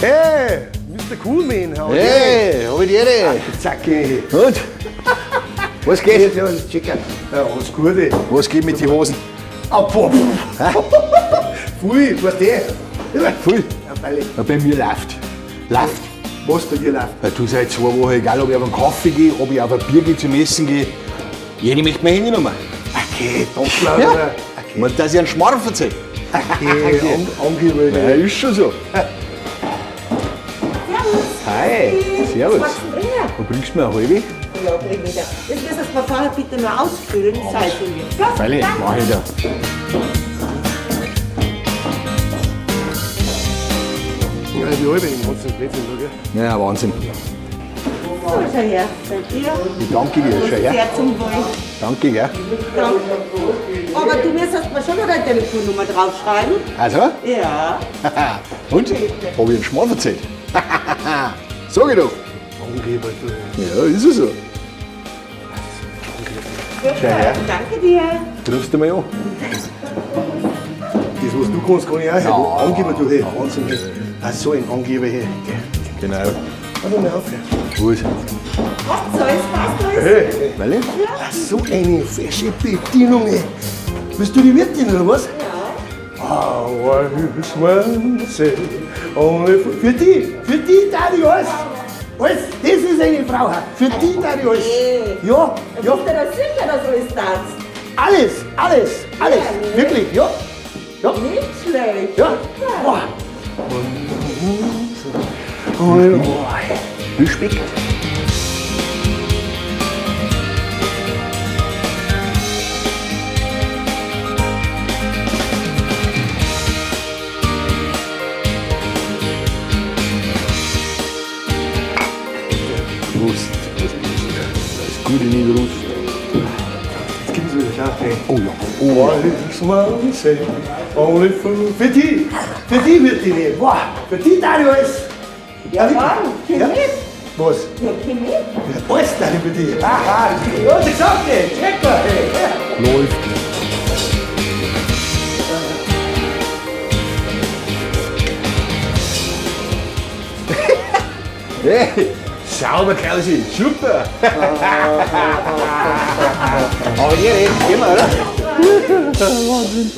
Hey, Mr. Coolman. Hey, hab ich die Ehre. Zack, hey. Und? Was geht? Ja, das checker. Ja, alles Gute. Was geht mit den Hosen? Ah, boah. Pfui, was der? Voll. Ja, freilich. Ja, bei mir läuft. Läuft. Was bei dir läuft? Weil du seit 2 Wochen, egal ob ich auf einen Kaffee gehe, ob ich auf ein Bier gehe, zum Essen gehe, jeder möchte meine Handynummer. Okay, danke, Ja. ja. Okay. Okay, Und dass ich einen Schmarrn erzähle. okay, angemeldet. Ja, ist schon so. Hi. Servus. Was du bringen? Wo bringst du mir eine halbe? Ja, bring wieder. Das müssen wir vorher bitte nur ausfüllen, Zeit für mich. Ja, Freilich, danke. mach ich da. Ja, die halbe im ganzen Plätzchen, gell? Ja, Wahnsinn. So, schau her. Bei dir. Ich danke dir, schau her. Sehr zum Wohl. Danke, gell? Danke. Aber du müsstest mir schon noch deine Telefonnummer draufschreiben. Also? Ja. Und? Hab ich einen Schmarrn erzählt? Sag ich doch. Angeber, du. Ja, ist es so. Super. her. Danke dir. Rufst du mal an? Das, was du kannst, kann ich auch. Ja. Angeber, du, hey. Wahnsinn, hey. Ah, so ein Angeber, hey. Genau. Warte mal auf, hey. Gut. Passt alles, passt alles. Hey. Weil ich? Ah, so eine fesche Bedienung, ey. Bist du die Wirtin, oder was? Ja. Our Hüsmann said, only für die da die alles. Alles, das ist eine Frau, für die da die alles. Okay. Ja, Ja. ja, Bist du da sicher, dass alles tanzt? alles. Ja, ne? Wirklich, ja. Ja, Nicht schlecht. ja. Boah. Boah. Respekt. Prost. Das Gute in die Brust. Jetzt gibt's wieder, schau, hey. Oh ja. Oh Our Hüsmann said, only für die Wirtin, boah, für die da die alles. Ja, wirklich. wann? Komm Ja. mit. Was? Ja, komm mit. Alles da für die. Aha, ja, das gesagt, ey. Check mal, hey. läuft. Hey, sauber, Klausi. Super. Aber ihr redet immer, oder? Wahnsinn.